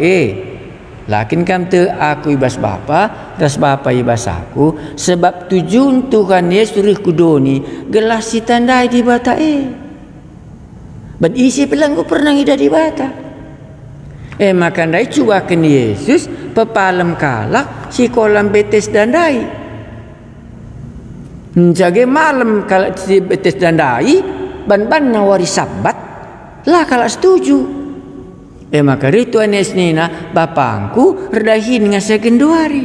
Lakin kam te aku ibas bapa, das bapa ibas aku, sebab tujuan Tuhan Yesus suruh kudoni gelas si tandai di bata ban isi pelanggu pernah ida di bata. Makan dai cuakan Yesus pepalem kalak si kolam betes dandai. Jage malam kalak si betes dandai ban nawari sabat lah kalak setuju. Maka Tuhan Yesus nina bapangku redahin ngasa genduari.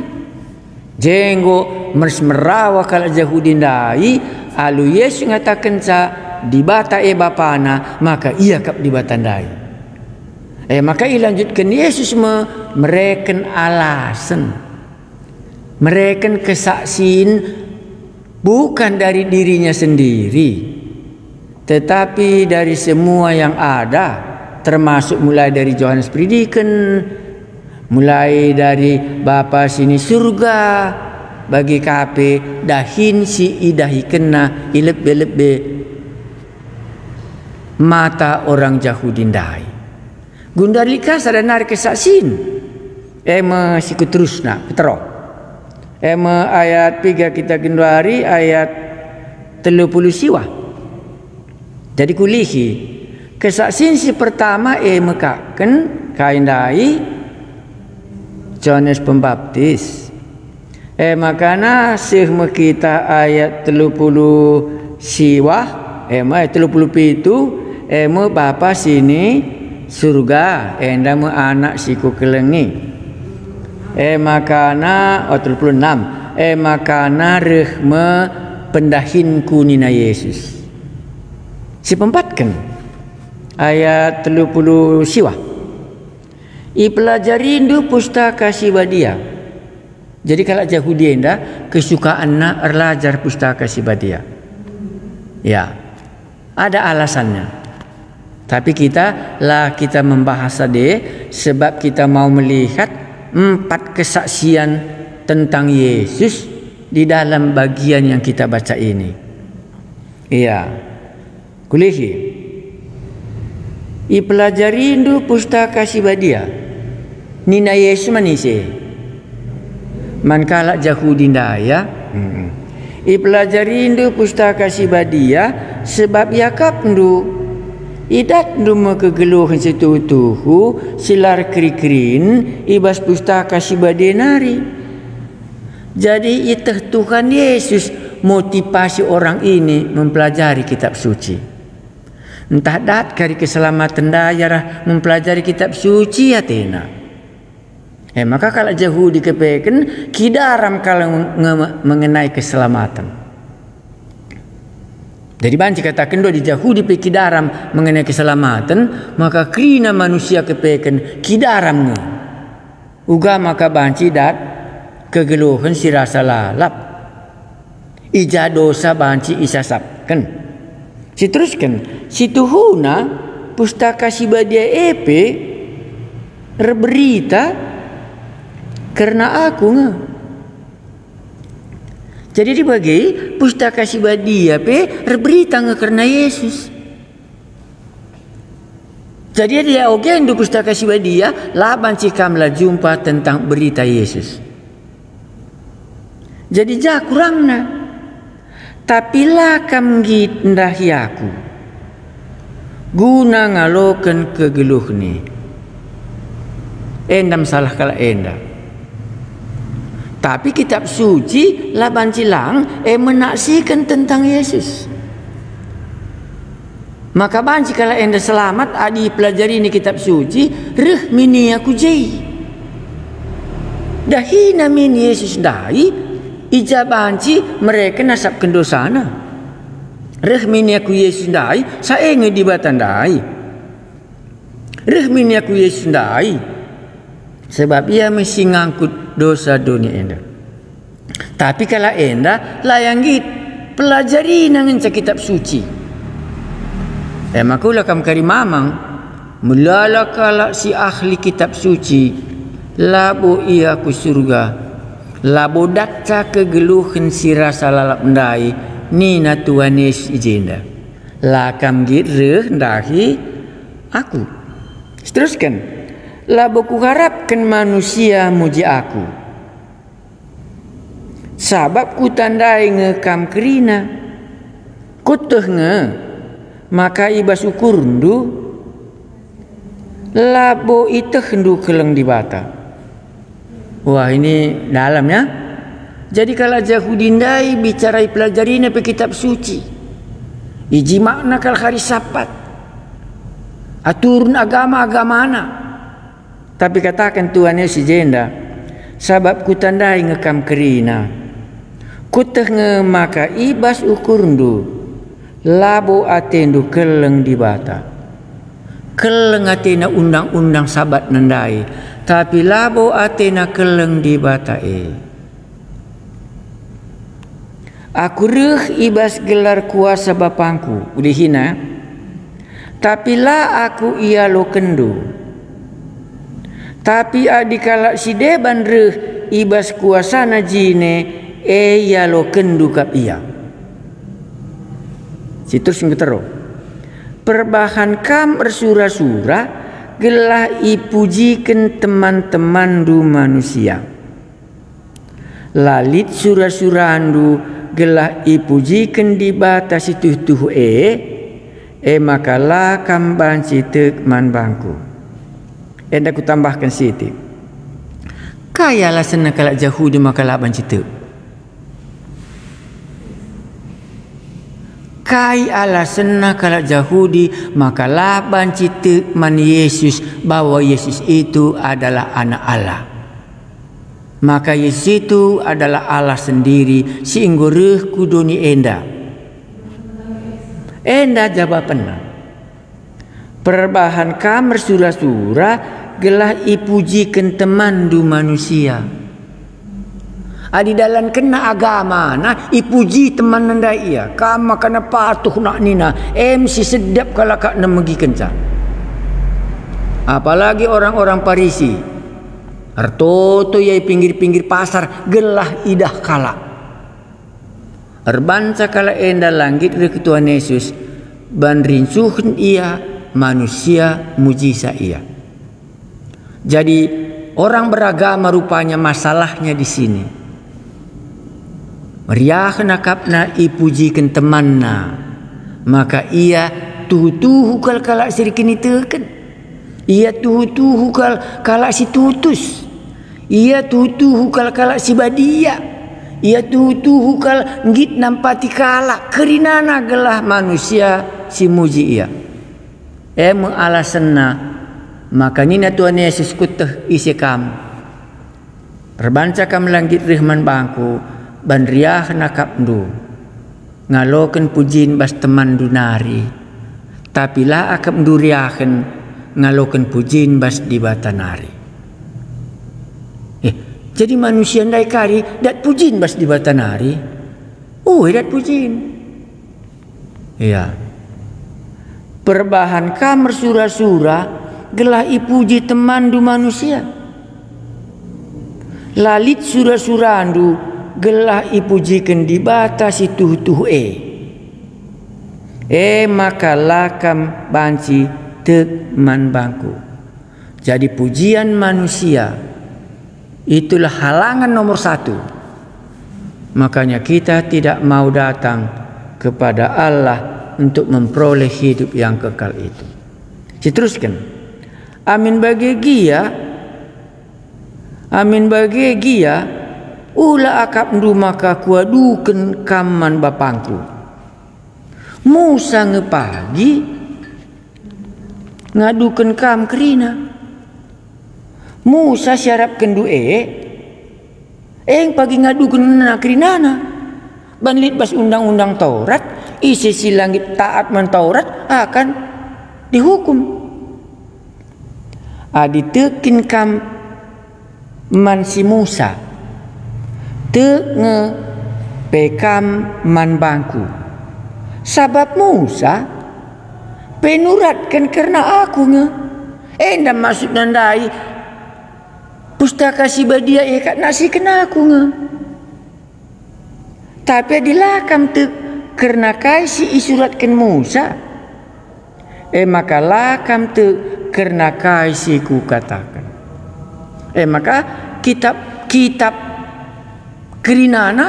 Jenggo mersmerawa kalau Yahudi dai alu Yesus ngatakan sa di bata bapana maka ia kap di bata dai. Maka ilanjutkan Yesus mereken alasan, mereken kesaksian bukan dari dirinya sendiri, tetapi dari semua yang ada. Termasuk mulai dari Yohanes Predikan, mulai dari Bapa sini surga, bagi kape dahin si idahi kena ilebe mata orang Yahudi dai. Gundalika sadana kesaksin. Siku terus nak petro. Ayat 3 kita genduari ayat 30 siwa. Jadi kulihi kesaksian si pertama mekaken kain dai Yohanes Pembaptis. Makana sih kita ayat 30 siwah ayat 37 bapa sini surga enda anak siku kelengi. Makana 36 makana rehme pendahin kunina Yesus. Si pempatkan ayat 30 siwah. Ipelajari indu pustaka Sibadia. Jadi kalau Yahudi enda kesukaan nak belajar pustaka Sibadia. Ya. Ada alasannya. Tapi kita membahas tadi sebab kita mau melihat 4 kesaksian tentang Yesus di dalam bagian yang kita baca ini. Iya. Kulihi ipelajari indu pustaka Sibadia. Nina Yesus manise. Mankala Yahudi daya. Ipelajari indu pustaka Sibadia sebab yakap ndu idat ndu kegeluhan setutuhu silar krikrin ibas pustaka Sibadia nari. Jadi itah Tuhan Yesus motivasi orang ini mempelajari kitab suci. Entah dat kari keselamatan dayarah mempelajari kitab suci atena. Maka kalau Yahudi kepeken kidaram kalau mengenai keselamatan. Jadi banci katakan di Yahudi pe kidaram mengenai keselamatan, maka krina manusia kepeken kidaram uga maka banci dat kegeluhan si rasa lalap. Ija dosa banci isasapkan. Teruskan si tuhuna pustaka Sibadia berita karena aku jadi dibagi pustaka Sibadia berita karena Yesus. Jadi dia di pustaka Sibadia laban cikamlah jumpa tentang berita Yesus. Jadi kurangna. Tapi lakam gindahi aku guna ngalokan kegeluh ni endam salah kala enda. Tapi kitab suci laban cilang menaksikan tentang Yesus. Maka banci kala enda selamat adi pelajari ni kitab suci reh mini aku jai dahina mini Yesus dai ijabanci mereka nasabkan dosana. Rehmini aku Yesus dai, saya di batandai. Rehmini aku Yesus dai, sebab ia mesti ngangkut dosa dunia enda. Tapi kalau enda layangit pelajari nangan kitab suci. Makulah kam kari mamang mulala kala si ahli kitab suci labo ia ku surga. Labo dakca kegeluhan si rasa lalap ndai ni na Tuhan Yesus ijenda. Lakam gireh ndahi aku. Teruskan. labo ku harapkan manusia muji aku. Sabab ku tandai ngekam kerina. Kuteh nge maka ibas ukur ndu labo iteh ndu keleng di bata. Wah, ini dalam ya. Jadi kalau Yahudi ndai bicara pelajari pe kitab suci. Iji makna kal hari Sabat. Aturun agama-agamana. Tapi katakan Tuhan Yesus jenda, sabab ku tandai ngekam kerina. Kuteh nge maka ibas ukur ndu labo atendu keleng di bata. Keleng atena undang-undang Sabat nandai, tapi labo atena keleng di bata Aku reh ibas gelar kuasa bapangku udihina, tapi la aku ia lo kendu. Tapi adikala si deban reh ibas kuasa na jine ia lo kendu kap ia. Situs ngetero. Perbahan kam bersura-sura gelah ipujikan teman-teman du manusia. Lalit sura-surandu gelah ipujikan di batas itu tuh makalah kam banci tek man bangku. Enda ku tambahkan siti. Kayalah senang kalak Yahudi makalah banci tek. Kai ala senang kalak Yahudi makalah banci tek man Yesus, bahwa Yesus itu adalah anak Allah. Maka Yesus itu adalah Allah sendiri, sehingga reh kuduni enda. Enda jawabannya. Perbahan kamar sura-sura gelah ipujikan teman du manusia. Adi dalam kena agama nah ipuji teman nanda ia. Kama kena patuh nak nina. MC sedap kalau kak nemegi kencang. Apalagi orang-orang Parisi. Artoto yai pinggir-pinggir pasar gelah idah kala. Erbanca kala enda langit re Tuhan Yesus ban rinsuhun ia manusia mujisa ia. Jadi orang beragama rupanya masalahnya di sini. Meriah nakapna ipujikan temanna, maka ia tuhu-tuhu kal kalak sirikin iteken. Ia tuhu-tuhu kal si tutus. Ia tuhu-tuhu kal si badia. Ia tuhu-tuhu kal ngit nampati kalak. Kerinana gelah manusia si muji ia. Alasanna maka nina Tuhan Yesus kuteh isi kam. Perbanca kam langit rihman bangku. Ban riah nakap ndu ngaloken pujin bas teman dunari, tapi la akap ndu riahen ngaloken pujin bas di batanari. Jadi manusia ndai kari dat pujin bas di batanari. Dat pujin. Iya. Perbahan kamar sura-sura gelah ipuji teman du manusia. Lalit sura-surandu gelah ipujikan di batas itu maka lakam banci tek man bangku. Jadi pujian manusia itulah halangan nomor satu. Makanya kita tidak mau datang kepada Allah untuk memperoleh hidup yang kekal itu. Diteruskan. Amin bagi gia. Amin bagi gia. Ula akap ndu maka kuaduken kaman bapangku. Musa ngepagi ngaduken kam kerina. Musa syarapkan du pagi ngaduken na kerinana. Banlit bas undang-undang Taurat, isi si langit taat man Taurat akan dihukum. Aditekin kam man si Musa. Nge pekam man bangku. Sabab Musa penuratkan karena aku nge. Enda maksud nandai pustaka si badia kat nasi kena aku nge. Tapi dilakam tu karena kai si isuratkan Musa. Maka lakam tu karena kai si ku katakan. Maka kitab Kerinana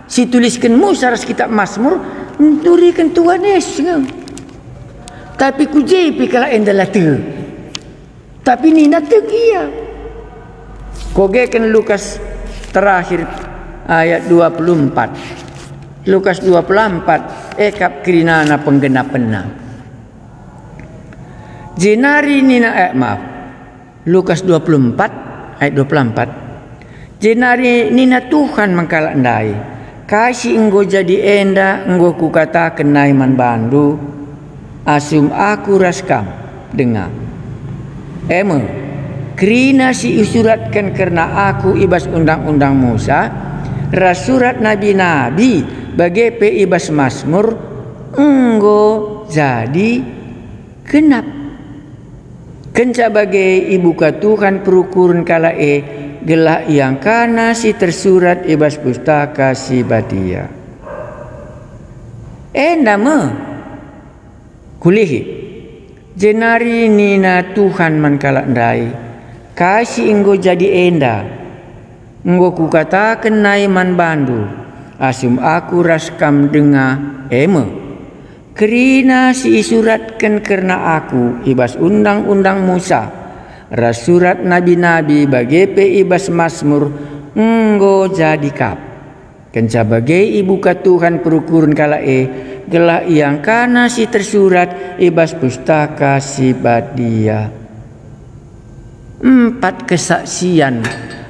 si tuliskan Musa ras kitab Mazmur nurikan Tuhan Yesus. Tapi ku jepi kala endalah tu. Tapi nina tegia. Kogekan Lukas terakhir ayat 24. Lukas 24 ekap Kerinana penggenapenna. Jenari nina Lukas 24 ayat 24. Jenari nina Tuhan mangkala ndai. Kasih enggo jadi enda enggo kukata kenai man bandu. Asum aku raskam dengar. Kerina si usuratkan karena aku ibas undang-undang Musa. Rasurat nabi-nabi bagi pe ibas Mazmur enggo jadi genap. Kenca bagai ibu Tuhan perukurun kala gelah yang kana si tersurat ibas pustaka si badia. Nama kulihi jenari nina Tuhan man kala ndai kasih enggo jadi enda enggo ku katakan nai man bandu asum aku raskam denga kerina si isuratkan karena aku ibas undang-undang Musa rasurat nabi-nabi bagi pe ibas Mazmur enggo jadi kap kenca bagai ibu ka Tuhan perukurun kala gelah yang kana si tersurat ibas pustaka si badia. 4 kesaksian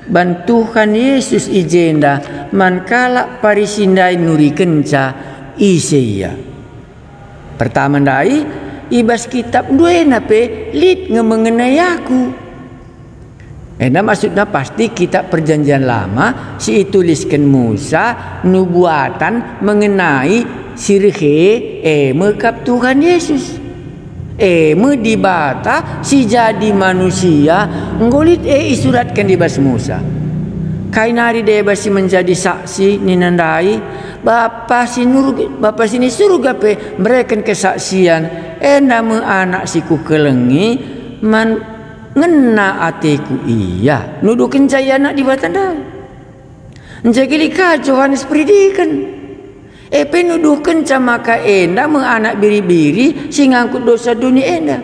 ban Tuhan Yesus ijenda mankala parisindai nuri kenca Isaiah. Pertama dai ibas kitab duena pe lit mengenai aku. Maksudnya pasti kitab perjanjian lama si tuliskan Musa nubuatan mengenai sirhe mekap Tuhan Yesus. Dibata si jadi manusia ngolit isuratkan di bas Musa. Kainari debas si menjadi saksi ninandai Bapa sini surga pe mereka kesaksian nama anak siku kelengi man ngena atiku iya nuduh kencaya anak di batandai njagili ka Johannes Pridikan nuduh kenca maka enda menganak biri-biri sing ngangkut dosa dunia enda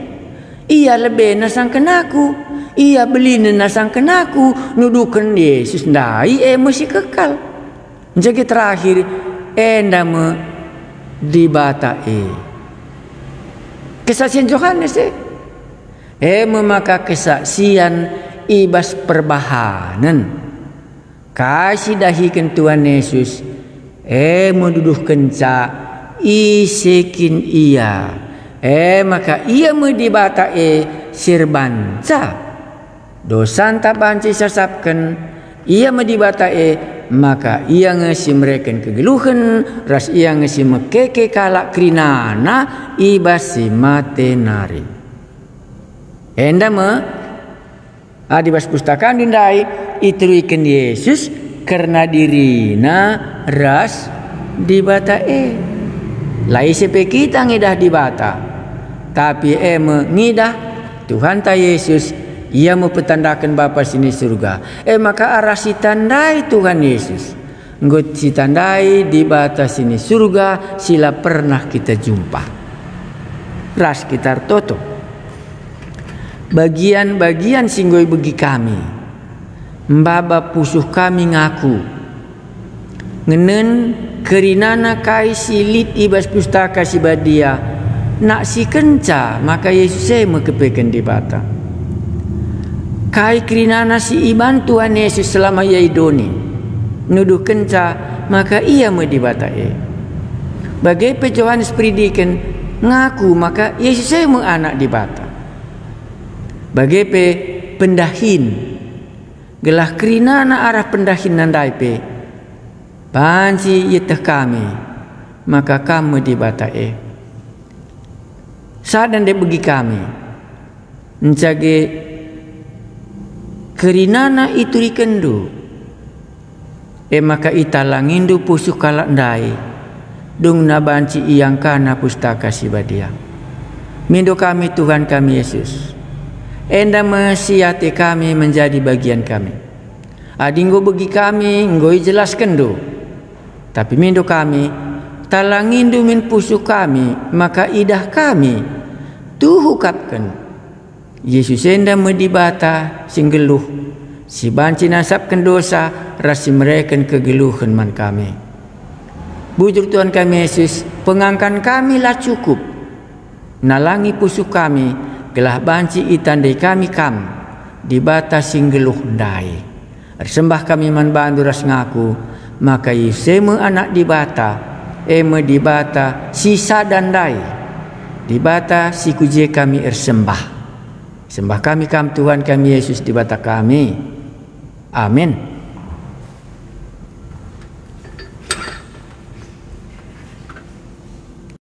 iya lebih nasang kenaku iya beli nasang kenaku nuduhkan Yesus ndai masih kekal jadi terakhir enda me dibata kesaksian Johannes maka kesaksian ibas perbahanan kasih dahikan Tuhan Yesus menduduh kenca isekin iya maka ia medibata sirbanca dosanta banci sasapkan ia medibata maka ia ngesi mereka kegeluhan ras ia ngesi mekeke kalak krinana ibas si matenari adibas pustaka dindai ituikan Yesus karena dirina ras dibata lai sepe kita ngidah dibata tapi ngidah Tuhan ta Yesus ia mempertandakan Bapa sini surga maka arah si tandai Tuhan Yesus ngut si tandai dibata sini surga sila pernah kita jumpa ras kita toto bagian-bagian singgoi bagi kami mbaba pusuh kami ngaku ngenen kerinana kai silit ibas pustaka si badia nak si kenca maka Yesus mekepekan di bata kai kerinana si iban Tuhan Yesus selama ia idoni nuduh kenca maka ia me di bata bagai pe Johannes Pridikan ngaku maka Yesus anak di bata bagai pe pendahin gelah kerinana arah pendahin nandai pe panci yeteh kami maka kamu di bata sadan de bagi kami mencage kerinana itu dikendu maka italangindu pusuh kalak ndai dung nabanci iyang kana pustaka si badia mindo kami Tuhan kami Yesus enda mesiati kami menjadi bagian kami. Adinggo bagi kami ngoi jelaskan do. Tapi mindo kami talangindu min pusu kami maka idah kami tuhukapkan. Yesus enda medibata singgeluh si banci nasabkan dosa rasi mereken kegeluhan man kami. Bujur Tuhan kami Yesus, pengangkan kami lah cukup. Nalangi pusu kami gelah banci itandai kami kam dibata singgeluh ndai. Sembah kami man bandu ras ngaku maka Yeseme anak dibata dibata sisa dan dai dibata si kuje kami sembah kami kam Tuhan kami Yesus dibata kami. Amin.